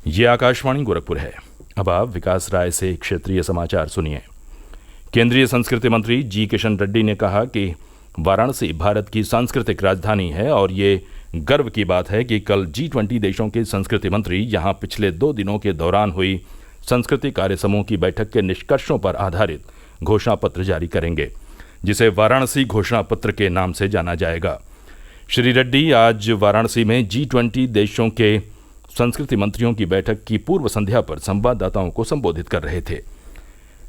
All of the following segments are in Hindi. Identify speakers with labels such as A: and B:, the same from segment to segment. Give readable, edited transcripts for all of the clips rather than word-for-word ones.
A: ये आकाशवाणी गोरखपुर है। अब आप विकास राय से क्षेत्रीय समाचार सुनिए। केंद्रीय संस्कृति मंत्री जी किशन रेड्डी ने कहा कि वाराणसी भारत की सांस्कृतिक राजधानी है और ये गर्व की बात है कि कल G20 देशों के संस्कृति मंत्री यहाँ पिछले 2 दिनों के दौरान हुई संस्कृति कार्य समूह की बैठक के निष्कर्षों पर आधारित घोषणा पत्र जारी करेंगे, जिसे वाराणसी घोषणा पत्र के नाम से जाना जाएगा। श्री रेड्डी आज वाराणसी में G20 देशों के संस्कृति मंत्रियों की बैठक की पूर्व संध्या पर संवाददाताओं को संबोधित कर रहे थे।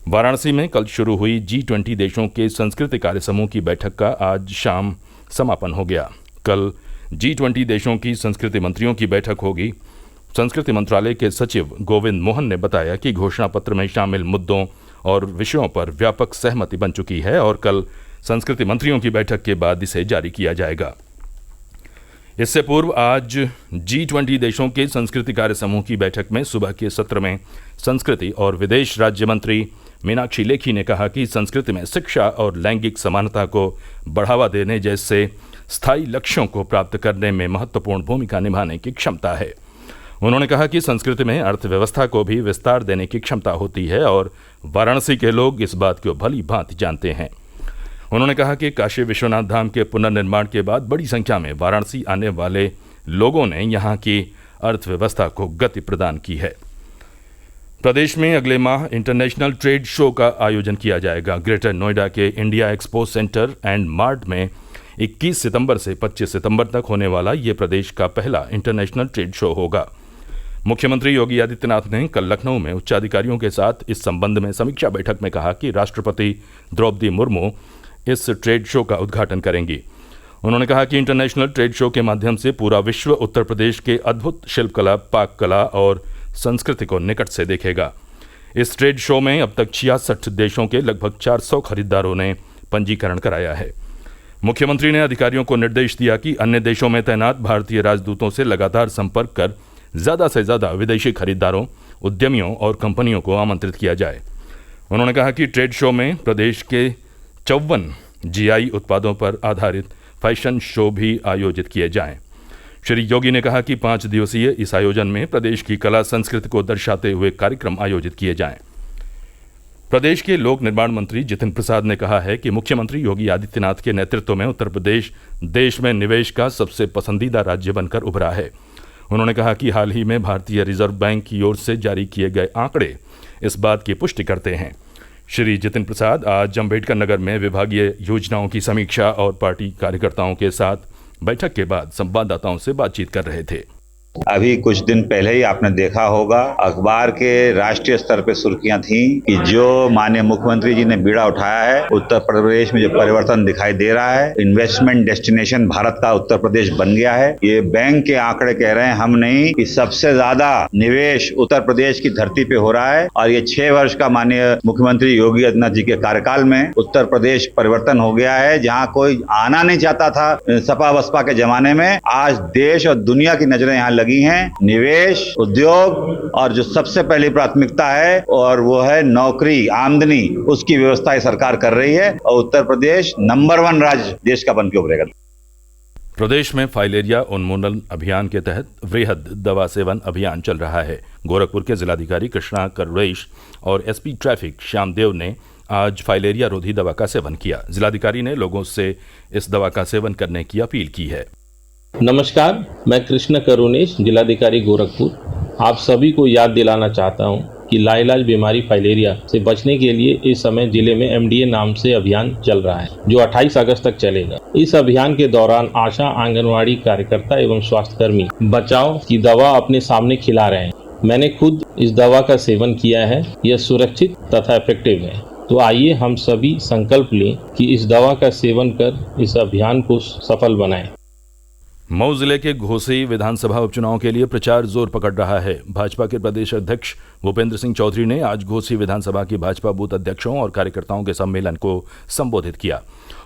A: वाराणसी में कल शुरू हुई G20 देशों के संस्कृति कार्य समूह की बैठक का आज शाम समापन हो गया। कल G20 देशों की संस्कृति मंत्रियों की बैठक होगी। संस्कृति मंत्रालय के सचिव गोविंद मोहन ने बताया कि घोषणा पत्र में शामिल मुद्दों और विषयों पर व्यापक सहमति बन चुकी है और कल संस्कृति मंत्रियों की बैठक के बाद इसे जारी किया जाएगा। इससे पूर्व आज G20 देशों के संस्कृति कार्य समूह की बैठक में सुबह के सत्र में संस्कृति और विदेश राज्य मंत्री मीनाक्षी लेखी ने कहा कि संस्कृति में शिक्षा और लैंगिक समानता को बढ़ावा देने जैसे स्थायी लक्ष्यों को प्राप्त करने में महत्वपूर्ण भूमिका निभाने की क्षमता है। उन्होंने कहा कि संस्कृति में अर्थव्यवस्था को भी विस्तार देने की क्षमता होती है और वाराणसी के लोग इस बात को भली भांति जानते हैं। उन्होंने कहा कि काशी विश्वनाथ धाम के पुनर्निर्माण के बाद बड़ी संख्या में वाराणसी आने वाले लोगों ने यहाँ की अर्थव्यवस्था को गति प्रदान की है। प्रदेश में अगले माह इंटरनेशनल ट्रेड शो का आयोजन किया जाएगा। ग्रेटर नोएडा के India expo centre and mart में 21 सितंबर से 25 सितंबर तक होने वाला ये प्रदेश का पहला इंटरनेशनल ट्रेड शो होगा। मुख्यमंत्री योगी आदित्यनाथ ने कल लखनऊ में उच्चाधिकारियों के साथ इस संबंध में समीक्षा बैठक में कहा कि राष्ट्रपति द्रौपदी मुर्मू इस ट्रेड शो का उद्घाटन करेंगी। उन्होंने कहा कि इंटरनेशनल ट्रेड शो के माध्यम से पूरा विश्व उत्तर प्रदेश के अद्भुत शिल्पकला, पाक कला और संस्कृति को निकट से देखेगा। इस ट्रेड शो में अब तक 66 देशों के लगभग 400 खरीदारों ने पंजीकरण कराया है। मुख्यमंत्री ने अधिकारियों को निर्देश दिया कि अन्य देशों में तैनात भारतीय राजदूतों से लगातार संपर्क कर ज़्यादा से ज़्यादा विदेशी खरीदारों, उद्यमियों और कंपनियों को आमंत्रित किया जाए। उन्होंने कहा कि ट्रेड शो में प्रदेश के 54 GI उत्पादों पर आधारित फैशन शो भी आयोजित किए जाएं। श्री योगी ने कहा कि 5 दिवसीय इस आयोजन में प्रदेश की कला संस्कृति को दर्शाते हुए कार्यक्रम आयोजित किए जाएं। प्रदेश के लोक निर्माण मंत्री जितिन प्रसाद ने कहा है कि मुख्यमंत्री योगी आदित्यनाथ के नेतृत्व में उत्तर प्रदेश देश में निवेश का सबसे पसंदीदा राज्य बनकर उभरा है। उन्होंने कहा कि हाल ही में भारतीय रिजर्व बैंक की ओर से जारी किए गए आंकड़े इस बात की पुष्टि करते हैं। श्री जितिन प्रसाद आज अम्बेडकर नगर में विभागीय योजनाओं की समीक्षा और पार्टी कार्यकर्ताओं के साथ बैठक के बाद संवाददाताओं से बातचीत कर रहे थे।
B: अभी कुछ दिन पहले ही आपने देखा होगा अखबार के राष्ट्रीय स्तर पे सुर्खियां थी कि जो माननीय मुख्यमंत्री जी ने बीड़ा उठाया है, उत्तर प्रदेश में जो परिवर्तन दिखाई दे रहा है, इन्वेस्टमेंट डेस्टिनेशन भारत का उत्तर प्रदेश बन गया है। ये बैंक के आंकड़े कह रहे हैं, हम नहीं, कि सबसे ज्यादा निवेश उत्तर प्रदेश की धरती पे हो रहा है। और ये 6 वर्ष का माननीय मुख्यमंत्री योगी आदित्यनाथ जी के कार्यकाल में उत्तर प्रदेश परिवर्तन हो गया है। जहाँ कोई आना नहीं चाहता था सपा बसपा के जमाने में, आज देश और दुनिया की नजरें यहाँ लगी हैं। निवेश, उद्योग और जो सबसे पहली प्राथमिकता है और वो है नौकरी, आमदनी, उसकी व्यवस्था ये सरकार कर रही है और उत्तर प्रदेश नंबर 1 राज्य देश का बन के उभरेगा।
A: प्रदेश में फाइलेरिया उन्मूलन अभियान के तहत वृहद दवा सेवन अभियान चल रहा है। गोरखपुर के जिलाधिकारी कृष्णा करुणेश और SP ट्रैफिक श्यामदेव ने आज फाइलेरिया रोधी दवा का सेवन किया। जिलाधिकारी ने लोगों से इस दवा का सेवन करने की अपील की है।
C: नमस्कार, मैं कृष्ण करुणेश, जिलाधिकारी गोरखपुर, आप सभी को याद दिलाना चाहता हूं कि लाइलाज बीमारी फाइलेरिया से बचने के लिए इस समय जिले में MDA नाम से अभियान चल रहा है, जो 28 अगस्त तक चलेगा। इस अभियान के दौरान आशा, आंगनवाड़ी कार्यकर्ता एवं स्वास्थ्यकर्मी बचाव की दवा अपने सामने खिला रहे हैं। मैंने खुद इस दवा का सेवन किया है। यह सुरक्षित तथा इफेक्टिव है। तो आइए हम सभी संकल्प लें कि इस दवा का सेवन कर इस अभियान को सफल बनाएं।
A: मऊ जिले के घोसी विधानसभा उपचुनाव के लिए प्रचार जोर पकड़ रहा है। भाजपा के प्रदेश अध्यक्ष भूपेंद्र सिंह चौधरी ने आज घोसी विधानसभा की भाजपा बूथ अध्यक्षों और कार्यकर्ताओं के सम्मेलन को संबोधित किया।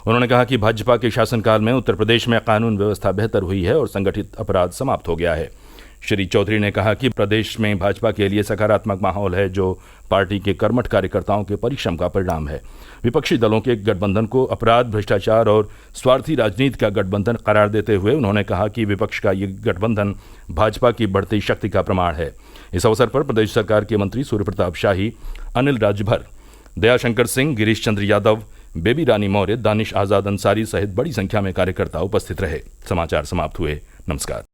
A: उन्होंने कहा कि भाजपा के शासनकाल में उत्तर प्रदेश में कानून व्यवस्था बेहतर हुई है और संगठित अपराध समाप्त हो गया है। श्री चौधरी ने कहा कि प्रदेश में भाजपा के लिए सकारात्मक माहौल है, जो पार्टी के कर्मठ कार्यकर्ताओं के परिश्रम का परिणाम है। विपक्षी दलों के गठबंधन को अपराध, भ्रष्टाचार और स्वार्थी राजनीति का गठबंधन करार देते हुए उन्होंने कहा कि विपक्ष का ये गठबंधन भाजपा की बढ़ती शक्ति का प्रमाण है। इस अवसर पर प्रदेश सरकार के मंत्री सूर्य प्रताप शाही, अनिल राजभर, दयाशंकर सिंह, गिरीश चंद्र यादव, बेबी रानी मौर्य, दानिश आजाद अंसारी सहित बड़ी संख्या में कार्यकर्ता उपस्थित रहे। समाचार समाप्त हुए। नमस्कार।